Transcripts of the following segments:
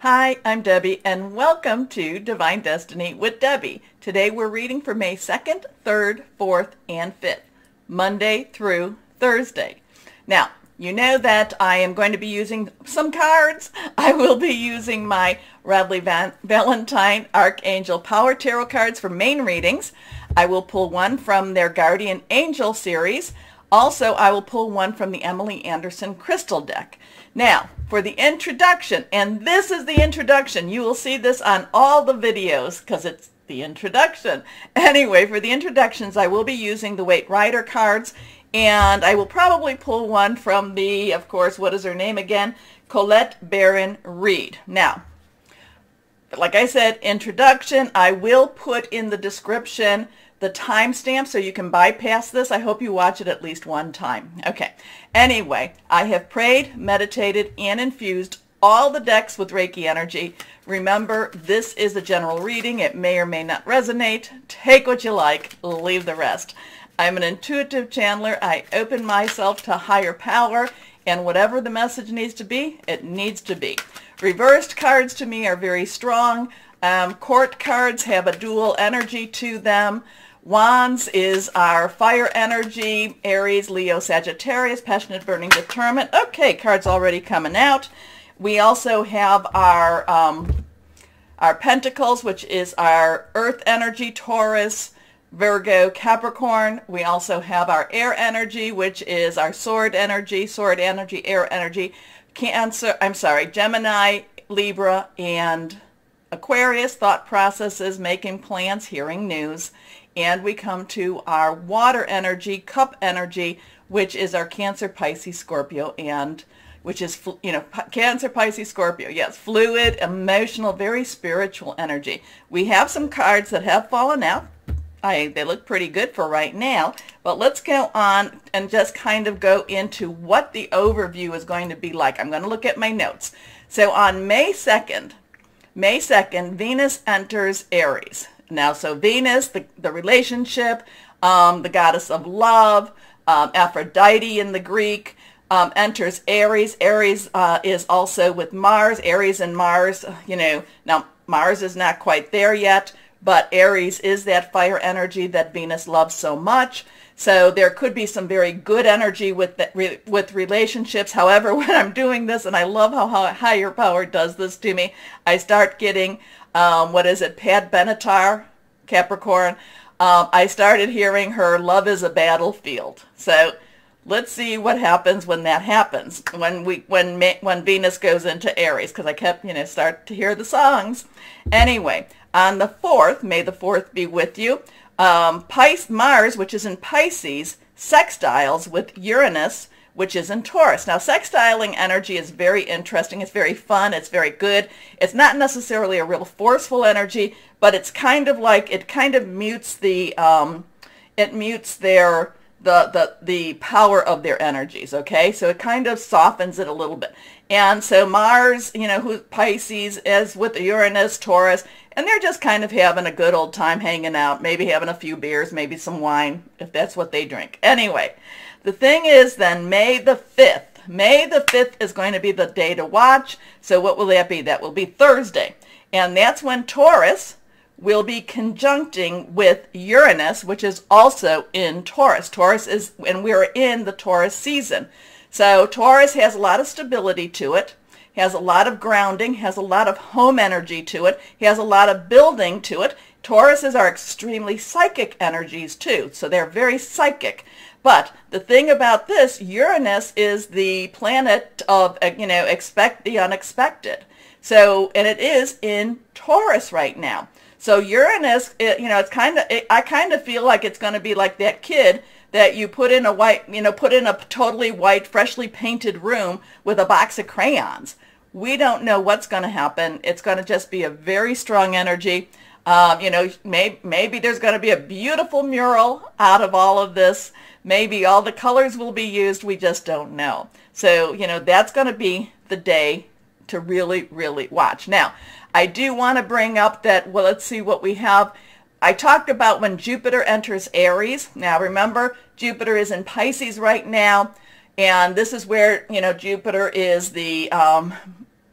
Hi, I'm Debbie, and welcome to Divine Destiny with Debbie. Today we're reading for May 2nd, 3rd, 4th, and 5th, Monday through Thursday. Now, you know that I am going to be using some cards. I will be using my Radley Valentine Archangel Power Tarot cards for main readings. I will pull one from their Guardian Angel series. Also, I will pull one from the Emily Anderson Crystal deck. Now, for the introduction, and this is the introduction. You will see this on all the videos because it's the introduction. Anyway, for the introductions, I will be using the Waite Rider cards, and I will probably pull one from the, of course, what is her name again? Colette Baron Reed. Now, like I said, introduction, I will put in the description the timestamp so you can bypass this. I hope you watch it at least one time. Okay. Anyway, I have prayed, meditated, and infused all the decks with Reiki energy. Remember, this is a general reading. It may or may not resonate. Take what you like, leave the rest. I'm an intuitive channeler. I open myself to higher power, and whatever the message needs to be, it needs to be. Reversed cards to me are very strong. Court cards have a dual energy to them. Wands is our fire energy, Aries, Leo, Sagittarius, passionate, burning, determined. Okay, cards already coming out. We also have our Pentacles, which is our earth energy, Taurus, Virgo, Capricorn. We also have our air energy, which is our sword energy, air energy, Gemini, Libra, and Aquarius, thought processes, making plans, hearing news. And we come to our water energy, cup energy, which is our Cancer, Pisces, Scorpio, and which is, Cancer, Pisces, Scorpio. Yes, fluid, emotional, very spiritual energy. We have some cards that have fallen out. They look pretty good for right now, but let's go on and just kind of go into what the overview is going to be like. I'm going to look at my notes. So on May 2nd, Venus enters Aries. Now, so Venus, the relationship, the goddess of love, Aphrodite in the Greek, enters Aries. Aries is also with Mars. Aries and Mars, now Mars is not quite there yet, but Aries is that fire energy that Venus loves so much. So there could be some very good energy with relationships. However, when I'm doing this, and I love how higher power does this to me, I start getting, Pat Benatar, Capricorn. I started hearing her love is a battlefield. So let's see what happens when that happens, when Venus goes into Aries, because I kept, start to hear the songs. Anyway, on the 4th, may the 4th be with you, Mars, which is in Pisces, sextiles with Uranus, which is in Taurus. Now, sextiling energy is very interesting. It's very fun. It's very good. It's not necessarily a real forceful energy, but it's kind of like, it kind of mutes the, the power of their energies, okay? So it kind of softens it a little bit. And so Mars, Pisces is with the Uranus, Taurus, and they're just kind of having a good old time hanging out, maybe having a few beers, maybe some wine, if that's what they drink. Anyway, the thing is then May the 5th. May the 5th is going to be the day to watch. So what will that be? That will be Thursday. And that's when Taurus will be conjuncting with Uranus, which is also in Taurus. Taurus is, and we're in the Taurus season. So Taurus has a lot of stability to it, has a lot of grounding, has a lot of home energy to it, has a lot of building to it. Tauruses are extremely psychic energies too, so they're very psychic. But the thing about this, Uranus is the planet of, expect the unexpected. So, and it is in Taurus right now. So Uranus, it's I kind of feel like it's going to be like that kid that you put in a totally white, freshly painted room with a box of crayons. We don't know what's going to happen. It's going to just be a very strong energy. Maybe there's going to be a beautiful mural out of all of this. Maybe all the colors will be used. We just don't know. So, that's going to be the day to really, really watch. Now, I do want to bring up that, well, let's see what we have. I talked about when Jupiter enters Aries. Now, remember, Jupiter is in Pisces right now, and this is where, Jupiter is the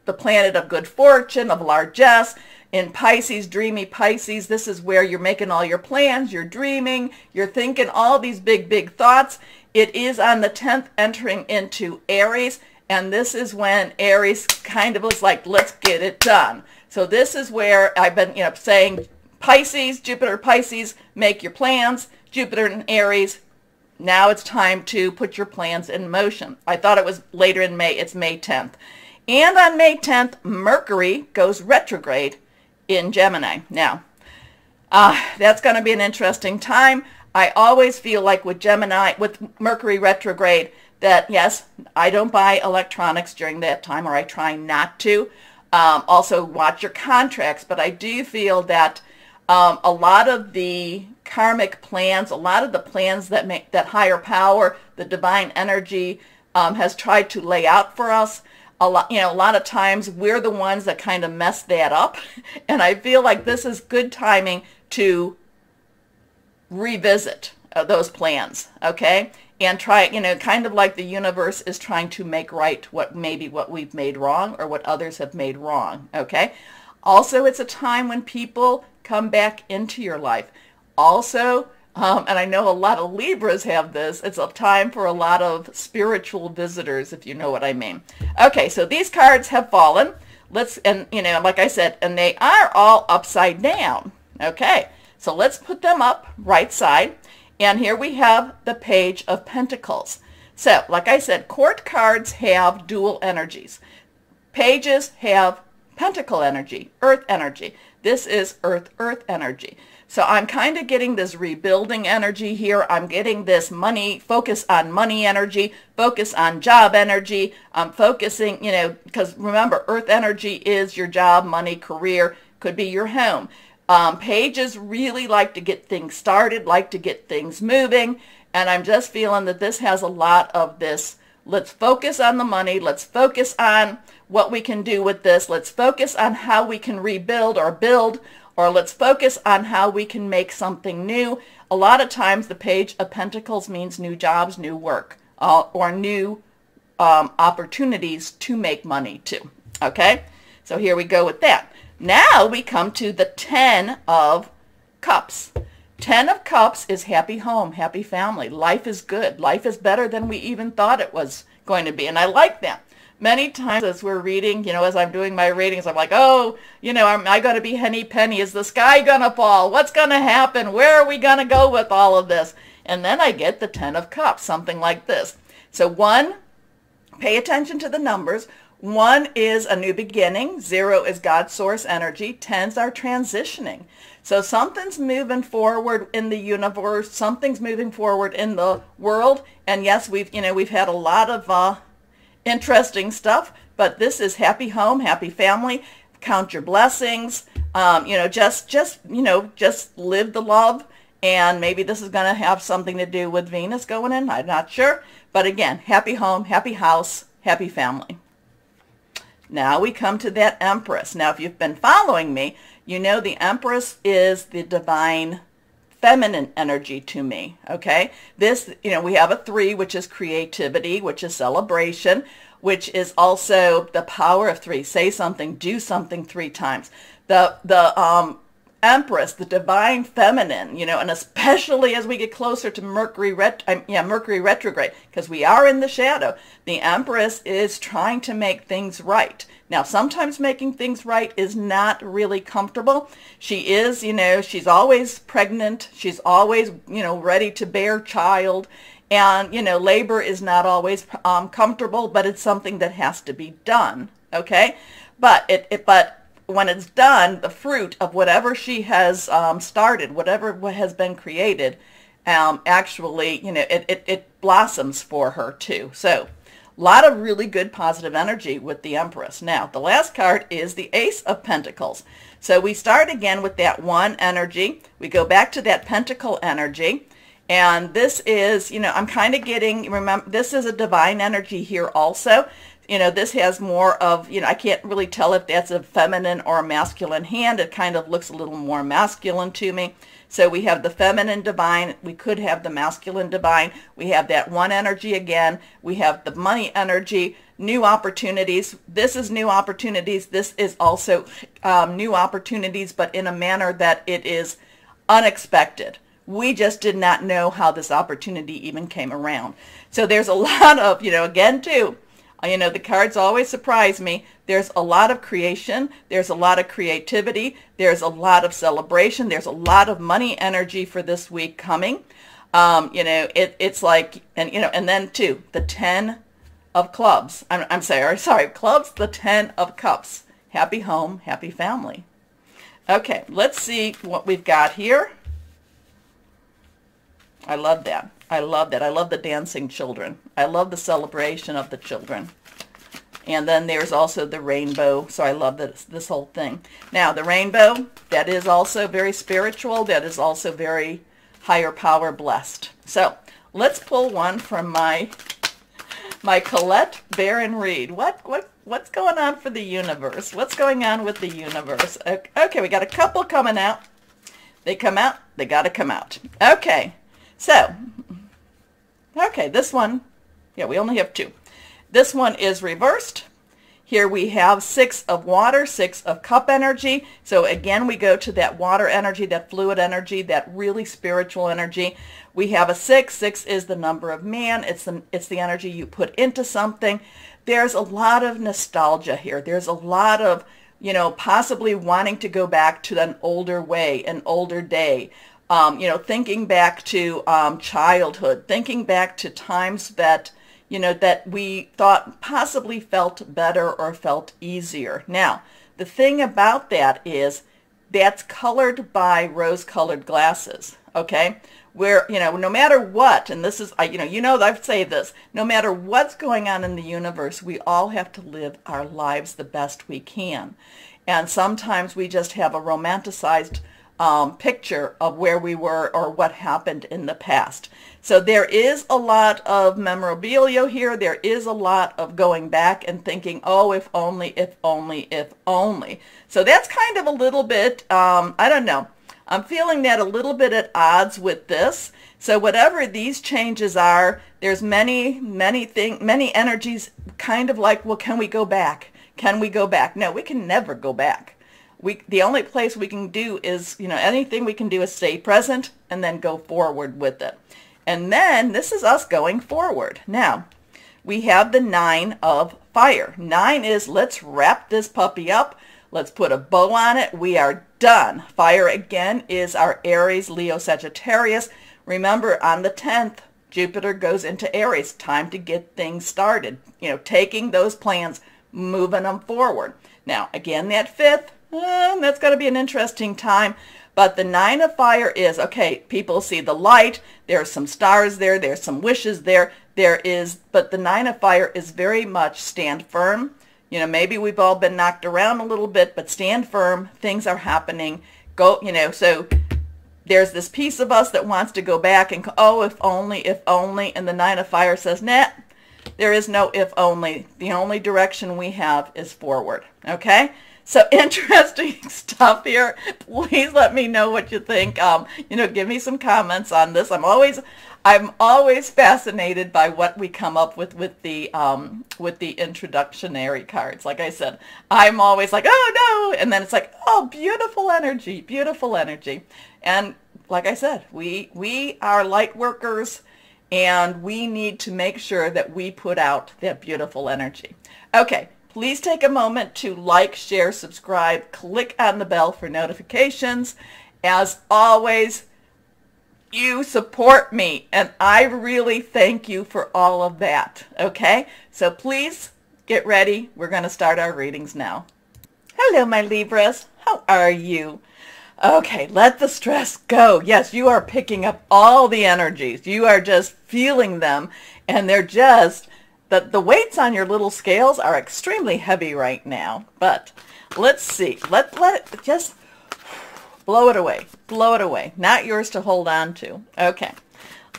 the planet of good fortune, of largesse. In Pisces, dreamy Pisces, this is where you're making all your plans, you're dreaming, you're thinking all these big, big thoughts. It is on the 10th entering into Aries, and this is when Aries kind of was like, let's get it done. So this is where I've been, saying Pisces, Jupiter, Pisces, make your plans. Jupiter in Aries, now it's time to put your plans in motion. I thought it was later in May. It's May 10th. And on May 10th, Mercury goes retrograde in Gemini. Now, that's going to be an interesting time. I always feel like with Gemini, with Mercury retrograde, that yes, I don't buy electronics during that time, or I try not to. Also watch your contracts, but I do feel that a lot of the karmic plans, a lot of the plans that make that higher power, the divine energy, has tried to lay out for us. A lot of times we're the ones that kind of mess that up, and I feel like this is good timing to revisit those plans, okay? And try, kind of like the universe is trying to make right what we've made wrong or what others have made wrong, okay? Also, it's a time when people come back into your life. Also, and I know a lot of Libras have this, it's a time for a lot of spiritual visitors, if you know what I mean. Okay, so these cards have fallen. Like I said, and they are all upside down. Okay, so let's put them up right side. And here we have the Page of Pentacles. So, like I said, court cards have dual energies. Pages have pentacle energy, earth energy. This is earth energy. So I'm kind of getting this rebuilding energy here. I'm getting this money, focus on money energy, focus on job energy. I'm focusing, because remember, earth energy is your job, money, career, could be your home. Pages really like to get things started, like to get things moving. And I'm just feeling that this has a lot of this. Let's focus on the money. Let's focus on what we can do with this. Let's focus on how we can rebuild or build, or let's focus on how we can make something new. A lot of times the Page of Pentacles means new jobs, new work, or new opportunities to make money too. Okay? So here we go with that. Now we come to the 10 of Cups. 10 of Cups is happy home, happy family. Life is good. Life is better than we even thought it was going to be. And I like that. Many times as we're reading, as I'm doing my readings, I'm like, oh, am I going to be henny penny? Is the sky going to fall? What's going to happen? Where are we going to go with all of this? And then I get the 10 of Cups, something like this. So 1, pay attention to the numbers. 1 is a new beginning. 0 is God's source energy. 10s are transitioning. So something's moving forward in the universe. Something's moving forward in the world. And yes, we've had a lot of interesting stuff, but this is happy home, happy family. Count your blessings. Just live the love. And maybe this is going to have something to do with Venus going in. I'm not sure. But again, happy home, happy house, happy family. Now we come to that Empress. Now, if you've been following me, you know the Empress is the divine feminine energy to me, okay? This, we have a 3, which is creativity, which is celebration, which is also the power of 3. Say something, do something 3 times. The Empress, the divine feminine, and especially as we get closer to Mercury retrograde, because we are in the shadow, the Empress is trying to make things right. Now, sometimes making things right is not really comfortable. She is, she's always pregnant. She's always, ready to bear child. And, labor is not always comfortable, but it's something that has to be done, okay? But when it's done, the fruit of whatever she has started, whatever has been created, actually, it blossoms for her too. So a lot of really good positive energy with the Empress. Now, the last card is the Ace of Pentacles. So we start again with that 1 energy. We go back to that Pentacle energy. And this is, I'm kind of getting, remember, this is a divine energy here also. This has more of, I can't really tell if that's a feminine or a masculine hand. It kind of looks a little more masculine to me. So we have the feminine divine. We could have the masculine divine. We have that 1 energy again. We have the money energy. new opportunities. This is new opportunities. This is also new opportunities, but in a manner that it is unexpected. We just did not know how this opportunity even came around. So there's a lot of, again too, the cards always surprise me. There's a lot of creation. There's a lot of creativity. There's a lot of celebration. There's a lot of money energy for this week coming. It's like, and then too, the 10 of clubs. I'm sorry, clubs, the 10 of cups. Happy home, happy family. Okay, let's see what we've got here. I love that. I love that. I love the dancing children. I love the celebration of the children. And then there's also the rainbow. So I love this whole thing. Now, the rainbow, that is also very spiritual. That is also very higher power blessed. So let's pull one from my Colette Baron Reed. What's going on for the universe? What's going on with the universe? Okay, we got a couple coming out. They come out. They got to come out. Okay. So, this one, we only have 2. This one is reversed. Here we have 6 of water, 6 of cup energy. So again, we go to that water energy, that fluid energy, that really spiritual energy. We have a 6. 6 is the number of man. It's the energy you put into something. There's a lot of nostalgia here. There's a lot of, possibly wanting to go back to an older way, an older day. Thinking back to childhood, thinking back to times that, that we thought possibly felt better or felt easier. Now, the thing about that is that's colored by rose-colored glasses, okay? Where, no matter what, and this is, I've said this, no matter what's going on in the universe, we all have to live our lives the best we can. And sometimes we just have a romanticized picture of where we were or what happened in the past. So there is a lot of memorabilia here. There is a lot of going back and thinking, oh, if only, if only, if only. So that's kind of a little bit, I don't know. I'm feeling that a little bit at odds with this. So whatever these changes are, there's many energies kind of like, well, can we go back? Can we go back? No, we can never go back. The only place we can do is, anything we can do is stay present and then go forward with it. And then this is us going forward. Now, we have the 9 of fire. 9 is let's wrap this puppy up. Let's put a bow on it. We are done. Fire again is our Aries, Leo, Sagittarius. Remember, on the 10th, Jupiter goes into Aries. Time to get things started. Taking those plans, moving them forward. Now, again, that 5th, that's going to be an interesting time. But the 9 of fire is, okay, people see the light. There are some stars there. There's some wishes there. But the 9 of fire is very much stand firm. Maybe we've all been knocked around a little bit, but stand firm. Things are happening. Go, so there's this piece of us that wants to go back and, oh, if only, if only. And the 9 of fire says, nah, there is no if only. The only direction we have is forward. Okay? So interesting stuff here. Please let me know what you think. Give me some comments on this. I'm always fascinated by what we come up with the introductionary cards. Like I said, I'm always like, oh no, and then it's like, oh, beautiful energy, beautiful energy. And like I said, we are light workers, and we need to make sure that we put out that beautiful energy. Okay. Please take a moment to like, share, subscribe, click on the bell for notifications. As always, you support me, and I really thank you for all of that, okay? So please get ready. We're going to start our readings now. Hello, my Libras. How are you? Okay, let the stress go. Yes, you are picking up all the energies. You are just feeling them, and they're just... The weights on your little scales are extremely heavy right now, but let's see. Let it just blow it away. Blow it away. Not yours to hold on to. Okay.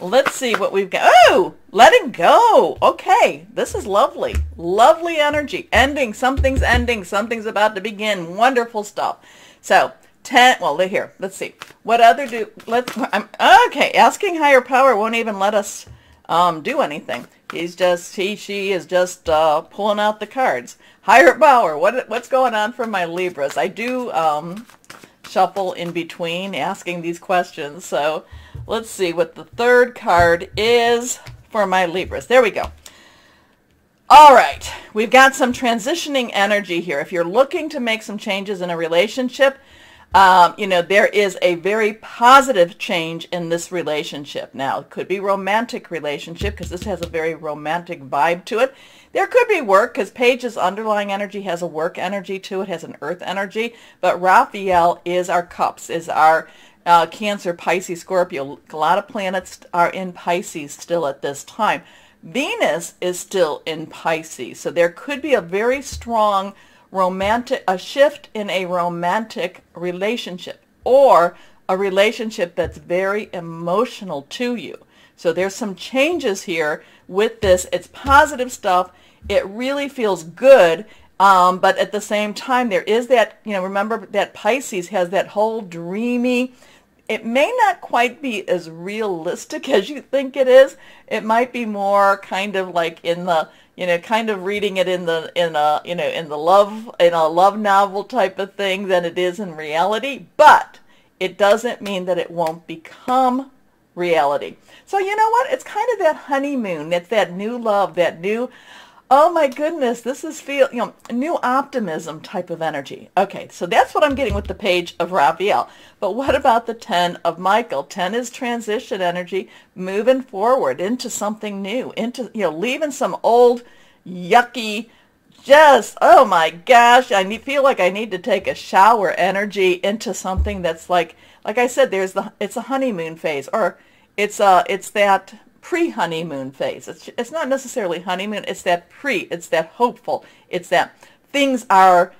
Let's see what we've got. Oh, letting go. Okay. This is lovely. Lovely energy. Ending. Something's ending. Something's about to begin. Wonderful stuff. So, 10. Well, here. Let's see. What other okay. Asking higher power won't even let us do anything. She is just pulling out the cards. Higher power, what's going on for my Libras? I do shuffle in between asking these questions. So let's see what the third card is for my Libras. There we go. All right, we've got some transitioning energy here. If you're looking to make some changes in a relationship, you know, there is a very positive change in this relationship. Now, it could be romantic relationship because this has a very romantic vibe to it. There could be work because Page's underlying energy has a work energy to it, has an earth energy. But Raphael is our cups, is our Cancer, Pisces, Scorpio. A lot of planets are in Pisces still at this time. Venus is still in Pisces. So there could be a very strong a shift in a romantic relationship or a relationship that's very emotional to you. So there's some changes here with this. It's positive stuff. It really feels good. But at the same time, there is that, you know, remember that Pisces has that whole dreamy, it may not quite be as realistic as you think it is. It might be more kind of like in the, you know, kind of reading it in a love novel type of thing than it is in reality. But it doesn't mean that it won't become reality. So you know what? It's kind of that honeymoon. It's that new love, that new, oh my goodness, this is new optimism type of energy. Okay, so that's what I'm getting with the Page of Raphael. But what about the 10 of Michael? 10 is transition energy, moving forward into something new, into, you know, leaving some old, yucky, just, oh my gosh, feel like I need to take a shower energy into something that's like I said, it's a honeymoon phase, or it's that pre-honeymoon phase. It's not necessarily honeymoon, it's that it's that hopeful, it's that things are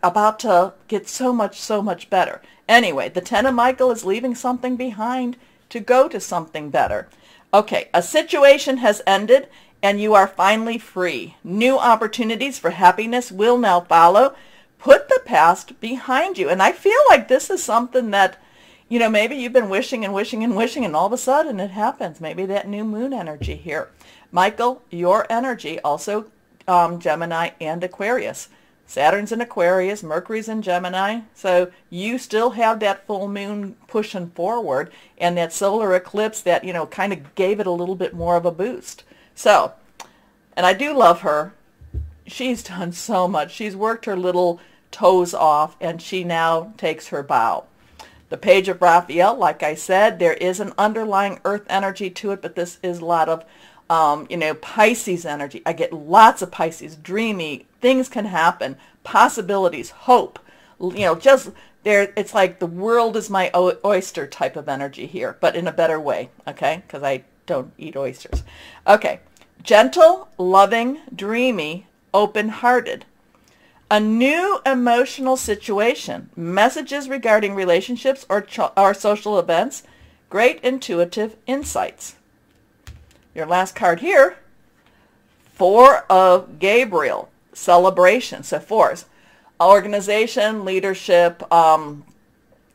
about to get so much better. Anyway, the 10 of Michael is leaving something behind to go to something better. Okay, a situation has ended and you are finally free. New opportunities for happiness will now follow. Put the past behind you. And I feel like this is something that, you know, maybe you've been wishing and wishing and wishing, and all of a sudden it happens. Maybe that new moon energy here. Michael, your energy, also Gemini and Aquarius. Saturn's in Aquarius, Mercury's in Gemini. So you still have that full moon pushing forward, and that solar eclipse that, you know, kind of gave it a little bit more of a boost. So, and I do love her. She's done so much. She's worked her little toes off, and she now takes her bow. The Page of Raphael, like I said, there is an underlying earth energy to it, but this is a lot of, you know, Pisces energy. I get lots of Pisces, dreamy, things can happen, possibilities, hope, you know, just there. It's like the world is my oyster type of energy here, but in a better way, okay, because I don't eat oysters. Okay, gentle, loving, dreamy, open-hearted. A new emotional situation, messages regarding relationships or social events, great intuitive insights. Your last card here, 4 of Gabriel, celebration. So 4s, organization, leadership,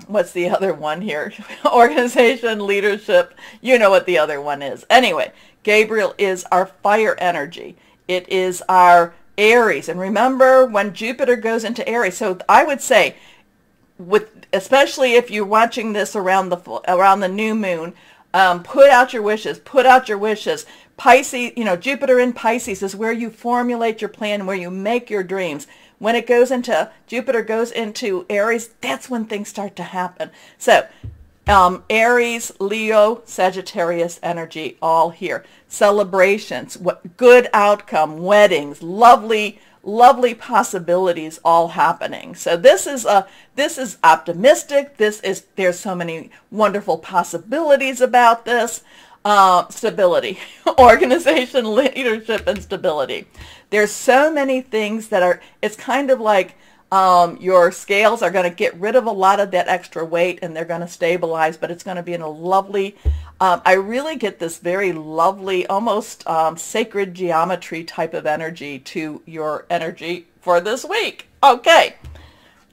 what's the other one here? Organization, leadership, you know what the other one is. Anyway, Gabriel is our fire energy. It is our Aries, and remember when Jupiter goes into Aries, so I would say, especially if you're watching this around the new moon, put out your wishes. Put out your wishes. Pisces, you know, Jupiter in Pisces is where you formulate your plan, where you make your dreams. When Jupiter goes into Aries, that's when things start to happen. So Aries, Leo, Sagittarius energy, all here. Celebrations, good outcome, weddings, lovely possibilities all happening. So this is optimistic. There's so many wonderful possibilities about this. Stability, organization, leadership, and stability. There's so many things that are, it's kind of like your scales are going to get rid of a lot of that extra weight, and they're going to stabilize, but it's going to be in a lovely, I really get this very lovely, almost sacred geometry type of energy to your energy for this week. Okay,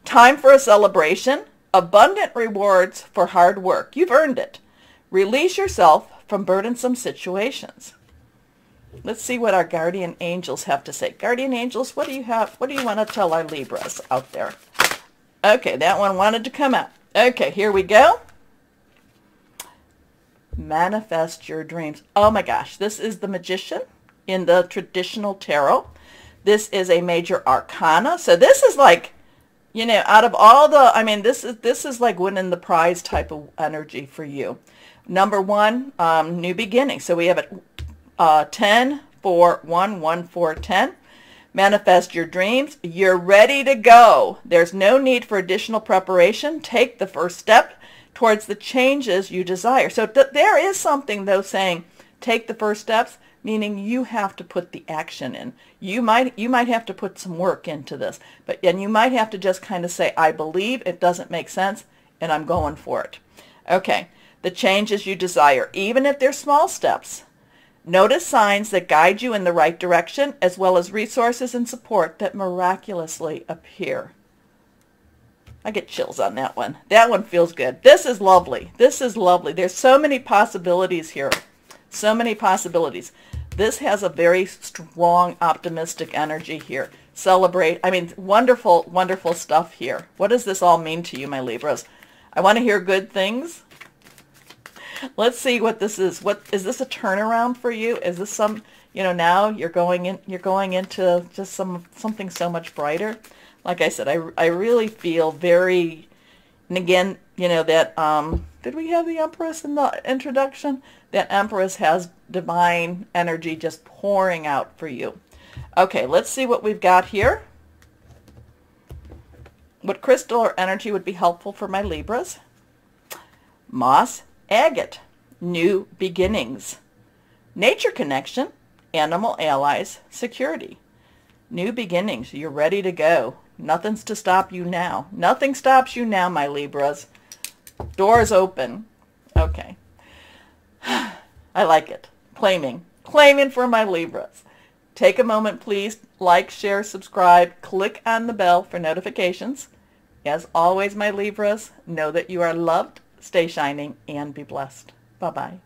time for a celebration. Abundant rewards for hard work. You've earned it. Release yourself from burdensome situations. Let's see what our guardian angels have to say. Guardian angels, what do you have? What do you want to tell our Libras out there? Okay, that one wanted to come out. Okay, here we go. Manifest your dreams. Oh my gosh, this is the Magician in the traditional tarot. This is a major arcana. So this is like, you know, out of all the, I mean, this is like winning the prize type of energy for you. Number one, new beginning. So we have it 10, 4, 1, 1, 4, 10. Manifest your dreams. You're ready to go. There's no need for additional preparation. Take the first step towards the changes you desire. So there is something, though, saying take the first steps, meaning you have to put the action in. You might have to put some work into this, and you might have to just kind of say, I believe, it doesn't make sense, and I'm going for it. Okay, the changes you desire, even if they're small steps. Notice signs that guide you in the right direction, as well as resources and support that miraculously appear. I get chills on that one. That one feels good. This is lovely. This is lovely. There's so many possibilities here. So many possibilities. This has a very strong, optimistic energy here. Celebrate. I mean, wonderful, wonderful stuff here. What does this all mean to you, my Libras? I want to hear good things. Let's see what this is. What is this, a turnaround for you? Is this some, you know, now you're going into just something so much brighter? Like I said, I really feel very, and again, you know, that did we have the Empress in the introduction? That Empress has divine energy just pouring out for you. Okay, let's see what we've got here. What crystal or energy would be helpful for my Libras? Moss agate, new beginnings. Nature connection, animal allies, security. New beginnings, you're ready to go. Nothing's to stop you now. Nothing stops you now, my Libras. Doors open. Okay. I like it. Claiming for my Libras. Take a moment, please. Like, share, subscribe. Click on the bell for notifications. As always, my Libras, know that you are loved. Stay shining and be blessed. Bye-bye.